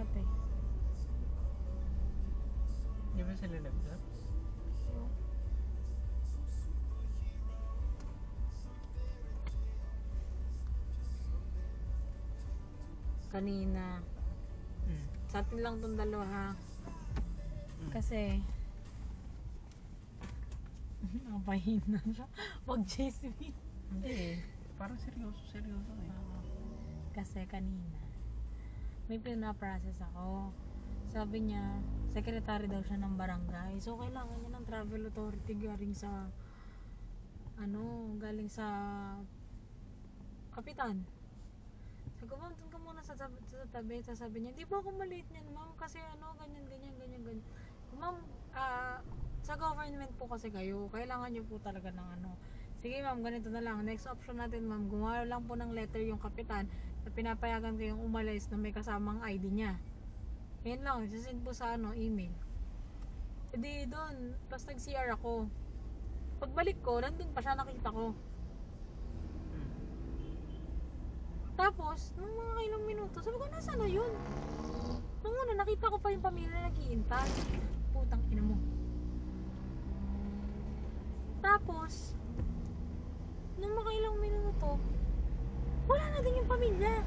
dati. Di ba sila nag-vlog? Kanina. Sa atin lang tong dalawa ha. Kasi napahina siya. Mag-chase me. Hindi parang seryoso eh. Kasi kanina may pina-process ako. Sabi niya, secretary daw siya ng barangay. So kailangan niya ng travel authority galing sa galing sa kapitan. Sabi ko, ma'am, doon ka muna sa tabi. Sasabi niya, di ba ako maliit niyan, ma'am? Kasi ganyan. Ma'am, sa government po kasi kayo, kailangan niyo po talaga ng Sige ma'am, ganito na lang. Next option natin ma'am, gumawa lang po ng letter yung kapitan na pinapayagan ko yung umalis na may kasamang ID niya. Yan lang, sisend po sa email. E di doon, tapos nag-CR ako. Pagbalik ko, nandun pa siya, nakita ko. Tapos, nung mga ilang minuto, sabi ko, nasaan na yun? Nung nakita ko pa yung pamilya na nag-iintay. Putang ina mo. Tapos, nung mga ilang minuto, wala na din yung pamilya.